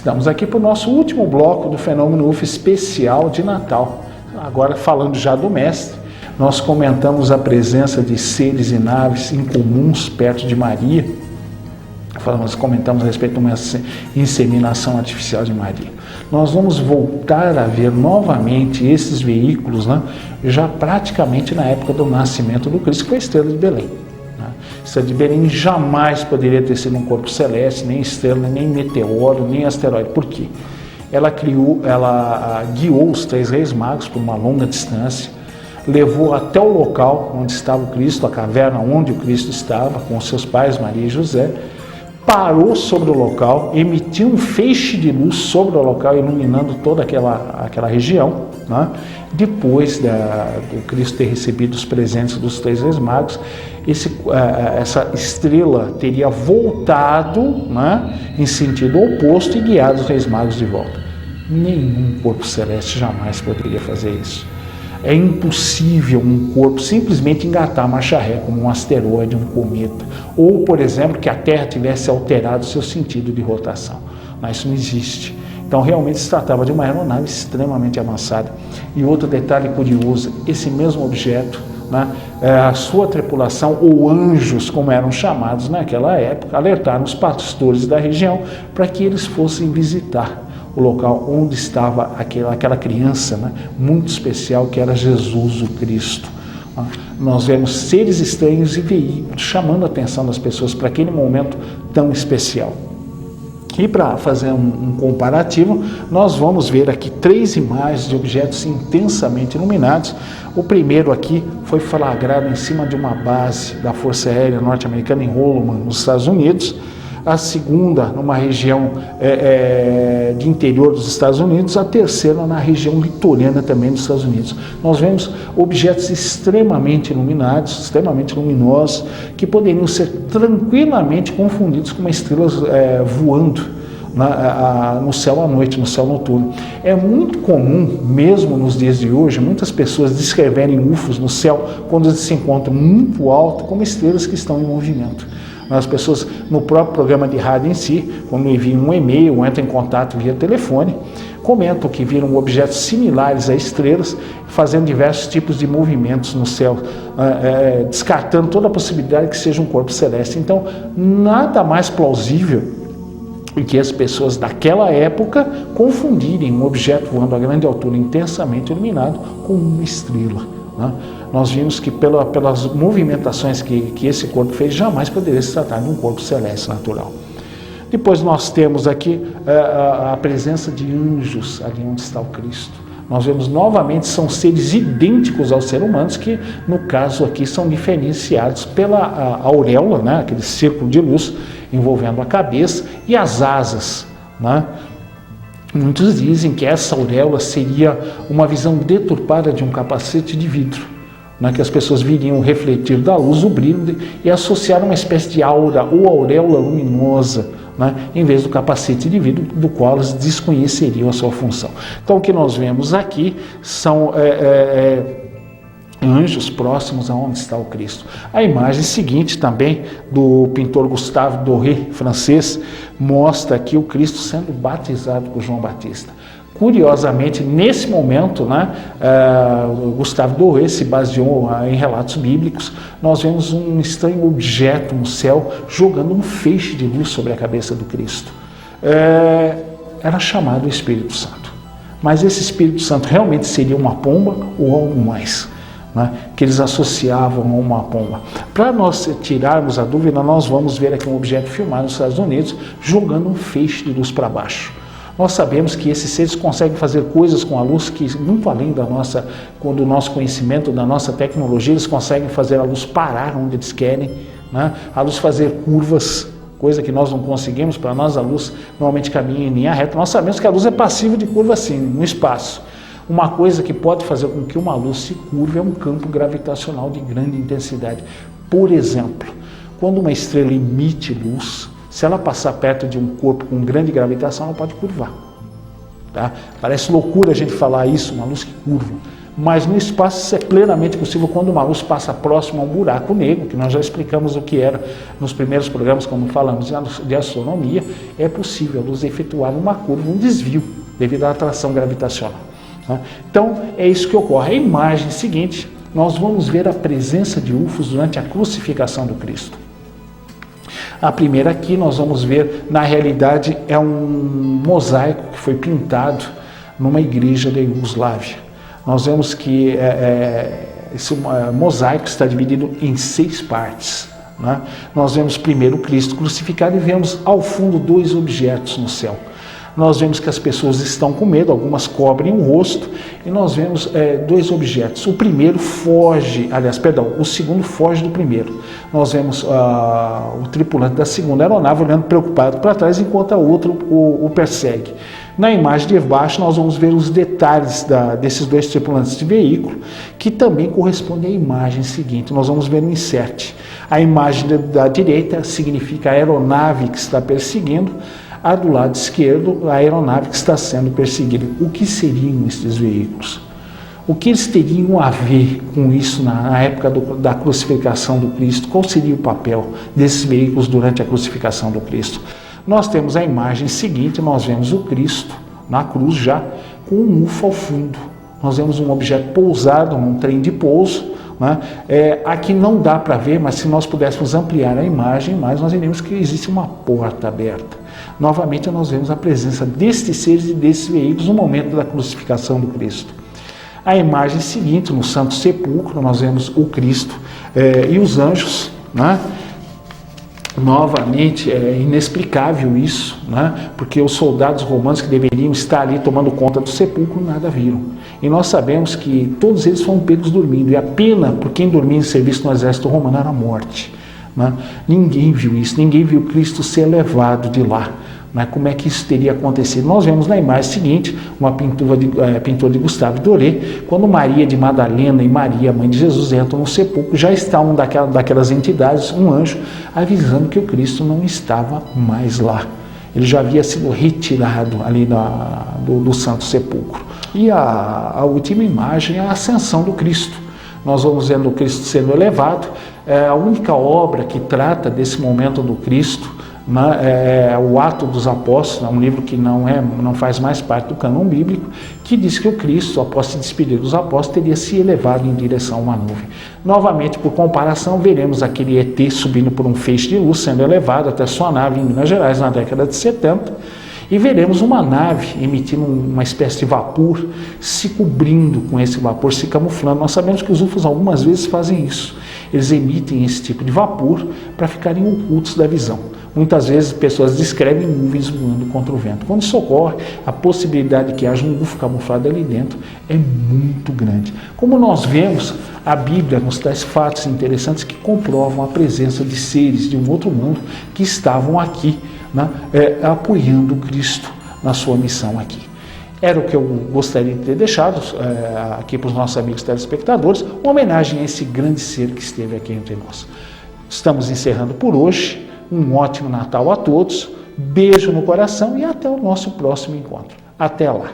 Estamos aqui para o nosso último bloco do Fenômeno UFO especial de Natal. Agora, falando já do mestre, nós comentamos a presença de seres e naves incomuns perto de Maria. Nós comentamos a respeito de uma inseminação artificial de Maria. Nós vamos voltar a ver novamente esses veículos, né, já praticamente na época do nascimento do Cristo, que foi a estrela de Belém. A estrela de Belém jamais poderia ter sido um corpo celeste, nem estrela, nem meteoro, nem asteroide. Por quê? Ela guiou os 3 reis magos por uma longa distância, levou até o local onde estava o Cristo, a caverna onde o Cristo estava, com seus pais, Maria e José, parou sobre o local, emitiu um feixe de luz sobre o local, iluminando toda aquela região, né? Depois do Cristo ter recebido os presentes dos 3 reis magos, essa estrela teria voltado, né, em sentido oposto e guiado os reis magos de volta. Nenhum corpo celeste jamais poderia fazer isso. É impossível um corpo simplesmente engatar a marcha ré, como um asteroide, um cometa, ou, por exemplo, que a Terra tivesse alterado seu sentido de rotação. Mas isso não existe. Então, realmente se tratava de uma aeronave extremamente avançada. E outro detalhe curioso, esse mesmo objeto, né, a sua tripulação, ou anjos, como eram chamados naquela época, alertaram os pastores da região para que eles fossem visitar o local onde estava aquela criança, né, muito especial, que era Jesus o Cristo. Nós vemos seres estranhos e veículos chamando a atenção das pessoas para aquele momento tão especial. E para fazer um comparativo, nós vamos ver aqui 3 imagens de objetos intensamente iluminados. O primeiro aqui foi flagrado em cima de uma base da Força Aérea Norte-Americana em Holloman, nos Estados Unidos. A segunda, numa região de interior dos Estados Unidos. A terceira, na região litorânea também dos Estados Unidos. Nós vemos objetos extremamente iluminados, extremamente luminosos, que poderiam ser tranquilamente confundidos com uma estrela voando no céu à noite, no céu noturno. É muito comum, mesmo nos dias de hoje, muitas pessoas descreverem UFOs no céu quando eles se encontram muito alto, como estrelas que estão em movimento. As pessoas, no próprio programa de rádio em si, quando enviam um e-mail ou entram em contato via telefone, comentam que viram objetos similares a estrelas, fazendo diversos tipos de movimentos no céu, descartando toda a possibilidade que seja um corpo celeste. Então, nada mais plausível do que as pessoas daquela época confundirem um objeto voando a grande altura, intensamente iluminado, com uma estrela. Nós vimos que pelas movimentações que esse corpo fez, jamais poderia se tratar de um corpo celeste natural. Depois nós temos aqui a presença de anjos ali onde está o Cristo. Nós vemos novamente, são seres idênticos aos seres humanos, que no caso aqui são diferenciados pela auréola, né, aquele círculo de luz envolvendo a cabeça, e as asas, né? Muitos dizem que essa auréola seria uma visão deturpada de um capacete de vidro, né, que as pessoas viriam refletir da luz, o brilho, e associar uma espécie de aura ou auréola luminosa, né, em vez do capacete de vidro, do qual elas desconheceriam a sua função. Então, o que nós vemos aqui são anjos próximos aonde está o Cristo. A imagem seguinte também, do pintor Gustave Doré, francês, mostra aqui o Cristo sendo batizado por João Batista. Curiosamente, nesse momento, né, Gustave Doré se baseou em relatos bíblicos. Nós vemos um estranho objeto no céu jogando um feixe de luz sobre a cabeça do Cristo. Era chamado Espírito Santo. Mas esse Espírito Santo realmente seria uma pomba ou algo mais, né, que eles associavam a uma pomba. Para nós tirarmos a dúvida, nós vamos ver aqui um objeto filmado nos Estados Unidos jogando um feixe de luz para baixo. Nós sabemos que esses seres conseguem fazer coisas com a luz que, muito além do nosso conhecimento, da nossa tecnologia, eles conseguem fazer a luz parar onde eles querem, né, a luz fazer curvas, coisa que nós não conseguimos. Para nós a luz normalmente caminha em linha reta. Nós sabemos que a luz é passiva de curva assim, no espaço. Uma coisa que pode fazer com que uma luz se curve é um campo gravitacional de grande intensidade. Por exemplo, quando uma estrela emite luz, se ela passar perto de um corpo com grande gravitação, ela pode curvar. Tá? Parece loucura a gente falar isso, uma luz que curva. mas no espaço isso é plenamente possível quando uma luz passa próximo a um buraco negro, que nós já explicamos o que era nos primeiros programas, quando falamos de astronomia. É possível a luz efetuar uma curva, um desvio, devido à atração gravitacional. Então, é isso que ocorre. A imagem seguinte, nós vamos ver a presença de UFOs durante a crucificação do Cristo. A primeira aqui nós vamos ver, na realidade, é um mosaico que foi pintado numa igreja da Iugoslávia. Nós vemos que esse mosaico está dividido em 6 partes. Né? Nós vemos primeiro o Cristo crucificado e vemos ao fundo 2 objetos no céu. Nós vemos que as pessoas estão com medo, algumas cobrem o rosto, e nós vemos 2 objetos. O primeiro foge, o segundo foge do primeiro. Nós vemos o tripulante da segunda aeronave olhando preocupado para trás, enquanto a outra o persegue. Na imagem de baixo nós vamos ver os detalhes desses 2 tripulantes de veículo, que também correspondem à imagem seguinte. Nós vamos ver no insert. A imagem da direita significa a aeronave que está perseguindo, a do lado esquerdo, a aeronave que está sendo perseguida. O que seriam estes veículos? O que eles teriam a ver com isso na época da crucificação do Cristo? Qual seria o papel desses veículos durante a crucificação do Cristo? Nós temos a imagem seguinte, nós vemos o Cristo na cruz já, com um UFO ao fundo. Nós vemos um objeto pousado num trem de pouso. Né? Aqui não dá para ver, mas se nós pudéssemos ampliar a imagem, nós veremos que existe uma porta aberta. Novamente nós vemos a presença destes seres e desses veículos no momento da crucificação do Cristo. A imagem seguinte, no Santo Sepulcro, nós vemos o Cristo e os anjos. Né? Novamente, é inexplicável isso, né? Porque os soldados romanos que deveriam estar ali tomando conta do sepulcro, nada viram. E nós sabemos que todos eles foram pegos dormindo, e a pena por quem dormia em serviço no exército romano era a morte. Né? Ninguém viu isso, ninguém viu Cristo ser levado de lá. Né? Como é que isso teria acontecido? Nós vemos na imagem seguinte, uma pintura de Gustave Doré, quando Maria de Madalena e Maria, mãe de Jesus, entram no sepulcro, já está um daquelas entidades, um anjo, avisando que o Cristo não estava mais lá. Ele já havia sido retirado ali do Santo Sepulcro. E a última imagem é a ascensão do Cristo. Nós vamos vendo o Cristo sendo elevado. A única obra que trata desse momento do Cristo, né, é o Atos dos Apóstolos, é um livro que não faz mais parte do cânon bíblico, que diz que o Cristo, após se despedir dos apóstolos, teria se elevado em direção a uma nuvem. Novamente, por comparação, veremos aquele ET subindo por um feixe de luz, sendo elevado até sua nave em Minas Gerais na década de 70, e veremos uma nave emitindo uma espécie de vapor, se cobrindo com esse vapor, se camuflando. Nós sabemos que os UFOs algumas vezes fazem isso. Eles emitem esse tipo de vapor para ficarem ocultos da visão. Muitas vezes pessoas descrevem nuvens voando contra o vento. Quando isso ocorre, a possibilidade de que haja um UFO camuflado ali dentro é muito grande. Como nós vemos, a Bíblia nos traz fatos interessantes que comprovam a presença de seres de um outro mundo que estavam aqui, né, apoiando Cristo na sua missão aqui. Era o que eu gostaria de ter deixado aqui para os nossos amigos telespectadores, uma homenagem a esse grande ser que esteve aqui entre nós. Estamos encerrando por hoje. Um ótimo Natal a todos, beijo no coração e até o nosso próximo encontro. Até lá!